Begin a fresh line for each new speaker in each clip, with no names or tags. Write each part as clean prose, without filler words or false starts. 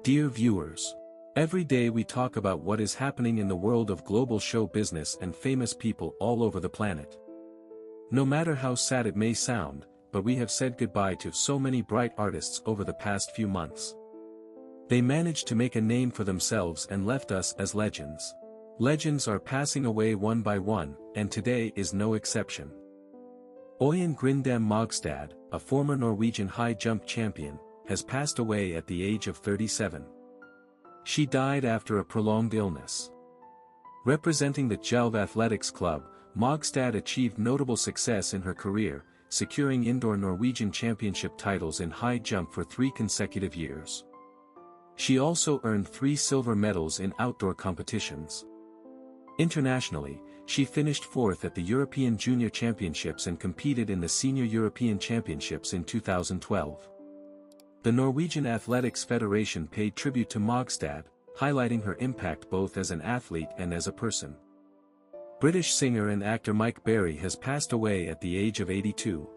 Dear viewers, every day we talk about what is happening in the world of global show business and famous people all over the planet. No matter how sad it may sound, but we have said goodbye to so many bright artists over the past few months. They managed to make a name for themselves and left us as legends. Legends are passing away one by one, and today is no exception. Oen Mogstad, a former Norwegian high jump champion, has passed away at the age of 37. She died after a prolonged illness. Representing the Djelv Athletics Club, Mogstad achieved notable success in her career, securing indoor Norwegian championship titles in high jump for 3 consecutive years. She also earned 3 silver medals in outdoor competitions. Internationally, she finished 4th at the European Junior Championships and competed in the Senior European Championships in 2012. The Norwegian Athletics Federation paid tribute to Mogstad, highlighting her impact both as an athlete and as a person. British singer and actor Mike Berry has passed away at the age of 82.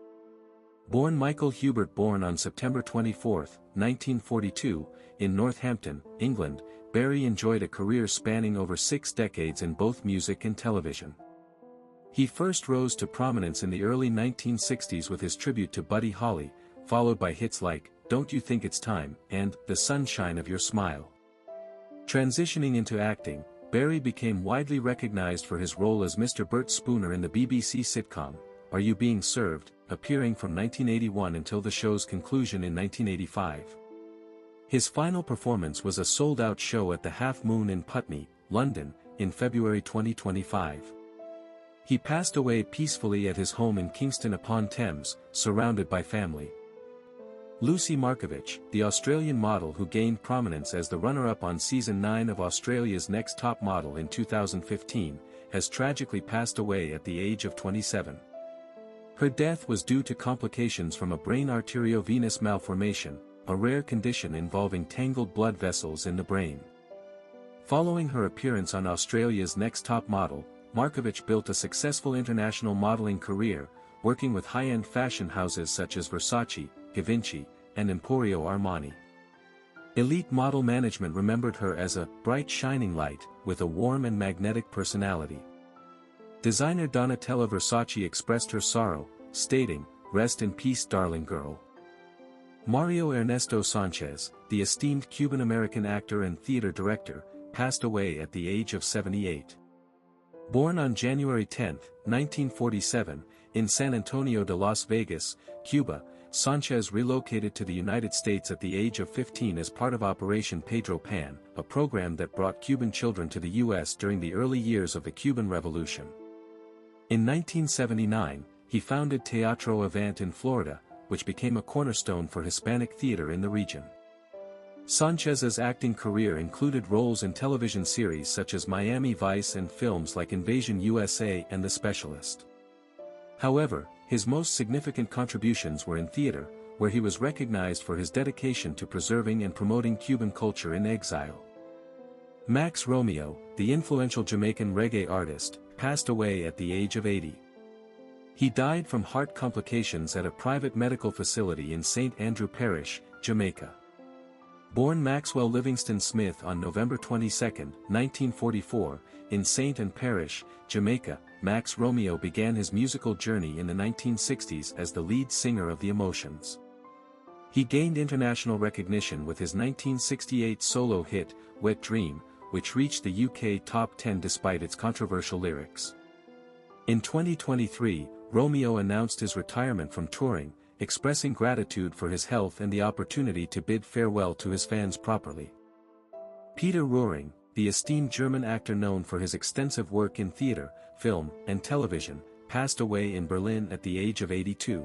Born Michael Hubert born on September 24, 1942, in Northampton, England, Berry enjoyed a career spanning over 6 decades in both music and television. He first rose to prominence in the early 1960s with his tribute to Buddy Holly, followed by hits like Don't You Think It's Time and The Sunshine of Your Smile. Transitioning into acting, Berry became widely recognized for his role as Mr. Bert Spooner in the BBC sitcom, Are You Being Served?, appearing from 1981 until the show's conclusion in 1985. His final performance was a sold-out show at the Half Moon in Putney, London, in February 2025. He passed away peacefully at his home in Kingston upon Thames, surrounded by family. Lucy Markovich, the Australian model who gained prominence as the runner-up on Season 9 of Australia's Next Top Model in 2015, has tragically passed away at the age of 27. Her death was due to complications from a brain arteriovenous malformation, a rare condition involving tangled blood vessels in the brain. Following her appearance on Australia's Next Top Model, Markovich built a successful international modeling career, working with high-end fashion houses such as Versace, Givenchy, and Emporio Armani. Elite model management remembered her as a bright shining light, with a warm and magnetic personality. Designer Donatella Versace expressed her sorrow, stating, "Rest in peace, darling girl." Mario Ernesto Sanchez, the esteemed Cuban-American actor and theater director, passed away at the age of 78. Born on January 10, 1947, in San Antonio de Las Vegas, Cuba, Sanchez relocated to the United States at the age of 15 as part of Operation Pedro Pan, a program that brought Cuban children to the U.S. during the early years of the Cuban Revolution. In 1979, he founded Teatro Avant in Florida, which became a cornerstone for Hispanic theater in the region. Sanchez's acting career included roles in television series such as Miami Vice and films like Invasion USA and The Specialist. However, his most significant contributions were in theater, where he was recognized for his dedication to preserving and promoting Cuban culture in exile. Max Romeo, the influential Jamaican reggae artist, passed away at the age of 80. He died from heart complications at a private medical facility in St. Andrew Parish, Jamaica. Born Maxwell Livingston Smith on November 22, 1944, in St. Ann Parish, Jamaica, Max Romeo began his musical journey in the 1960s as the lead singer of The Emotions. He gained international recognition with his 1968 solo hit, Wet Dream, which reached the UK top 10 despite its controversial lyrics. In 2023, Romeo announced his retirement from touring, expressing gratitude for his health and the opportunity to bid farewell to his fans properly. Peter Ruring, the esteemed German actor known for his extensive work in theater, film, and television, passed away in Berlin at the age of 82.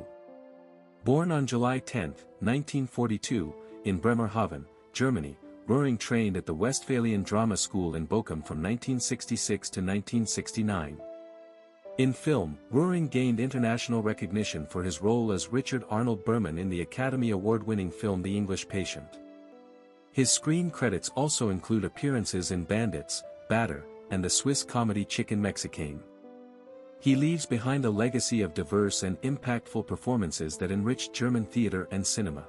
Born on July 10, 1942, in Bremerhaven, Germany, Ruring trained at the Westphalian Drama School in Bochum from 1966 to 1969. In film, Ruring gained international recognition for his role as Richard Arnold Berman in the Academy Award-winning film The English Patient. His screen credits also include appearances in Bandits, Batter, and the Swiss comedy Chicken Mexicaine. He leaves behind a legacy of diverse and impactful performances that enriched German theater and cinema.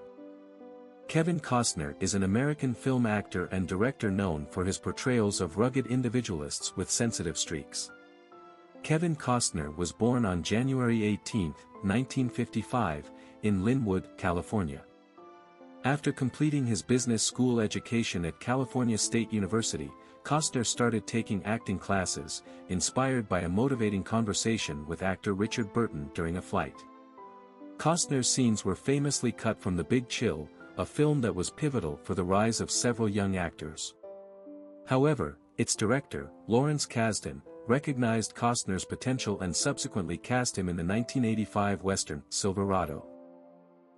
Kevin Costner is an American film actor and director known for his portrayals of rugged individualists with sensitive streaks. Kevin Costner was born on January 18, 1955, in Linwood, California. After completing his business school education at California State University, Costner started taking acting classes, inspired by a motivating conversation with actor Richard Burton during a flight. Costner's scenes were famously cut from The Big Chill, a film that was pivotal for the rise of several young actors. However, its director, Lawrence Kasdan, recognized Costner's potential and subsequently cast him in the 1985 Western, Silverado.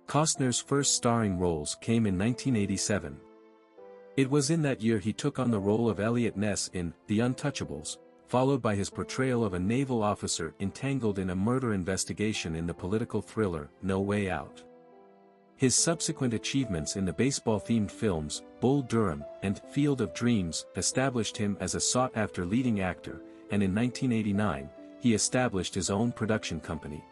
Costner's first starring roles came in 1987. It was in that year he took on the role of Elliot Ness in The Untouchables, followed by his portrayal of a naval officer entangled in a murder investigation in the political thriller No Way Out. His subsequent achievements in the baseball-themed films, Bull Durham and Field of Dreams, established him as a sought-after leading actor, and in 1989, he established his own production company.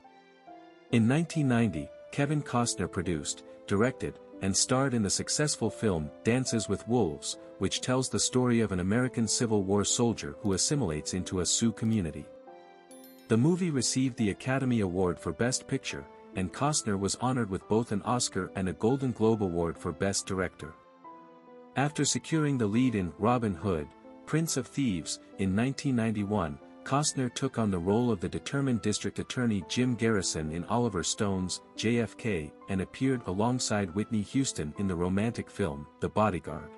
In 1990, Kevin Costner produced, directed, and starred in the successful film Dances with Wolves, which tells the story of an American Civil War soldier who assimilates into a Sioux community. The movie received the Academy Award for Best Picture, and Costner was honored with both an Oscar and a Golden Globe Award for Best Director. After securing the lead in Robin Hood, Prince of Thieves, in 1991, Costner took on the role of the determined district attorney Jim Garrison in Oliver Stone's JFK and appeared alongside Whitney Houston in the romantic film The Bodyguard.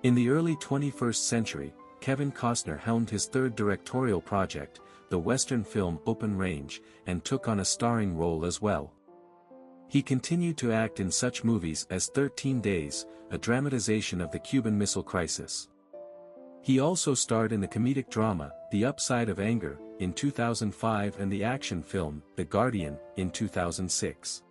In the early 21st century, Kevin Costner helmed his third directorial project, the Western film Open Range, and took on a starring role as well. He continued to act in such movies as 13 Days, a dramatization of the Cuban Missile Crisis. He also starred in the comedic drama, The Upside of Anger, in 2005 and the action film, The Guardian, in 2006.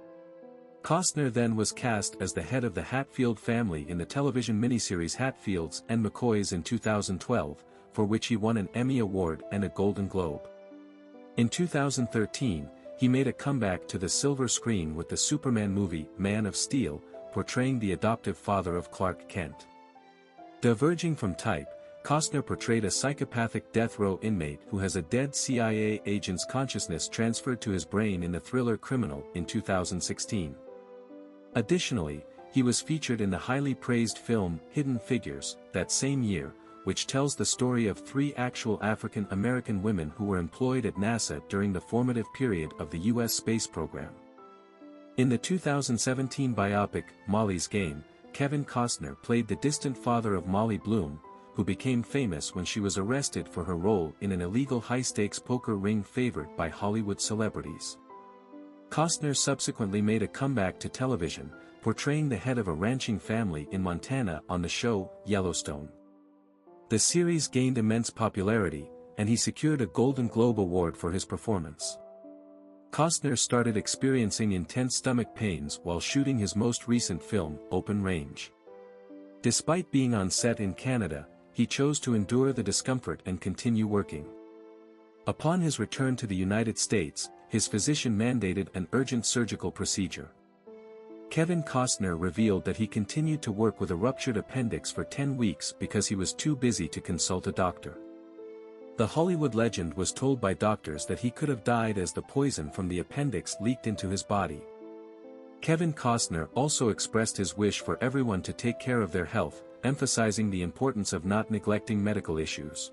Costner then was cast as the head of the Hatfield family in the television miniseries Hatfields and McCoys in 2012, for which he won an Emmy Award and a Golden Globe. In 2013, he made a comeback to the silver screen with the Superman movie Man of Steel, portraying the adoptive father of Clark Kent. Diverging from type, Costner portrayed a psychopathic death row inmate who has a dead CIA agent's consciousness transferred to his brain in the thriller Criminal in 2016. Additionally, he was featured in the highly praised film Hidden Figures, that same year, which tells the story of 3 actual African American women who were employed at NASA during the formative period of the U.S. space program. In the 2017 biopic, Molly's Game, Kevin Costner played the distant father of Molly Bloom, who became famous when she was arrested for her role in an illegal high-stakes poker ring favored by Hollywood celebrities. Costner subsequently made a comeback to television, portraying the head of a ranching family in Montana on the show Yellowstone. The series gained immense popularity, and he secured a Golden Globe Award for his performance. Costner started experiencing intense stomach pains while shooting his most recent film, Open Range. Despite being on set in Canada, he chose to endure the discomfort and continue working. Upon his return to the United States, his physician mandated an urgent surgical procedure. Kevin Costner revealed that he continued to work with a ruptured appendix for 10 weeks because he was too busy to consult a doctor. The Hollywood legend was told by doctors that he could have died as the poison from the appendix leaked into his body. Kevin Costner also expressed his wish for everyone to take care of their health, emphasizing the importance of not neglecting medical issues.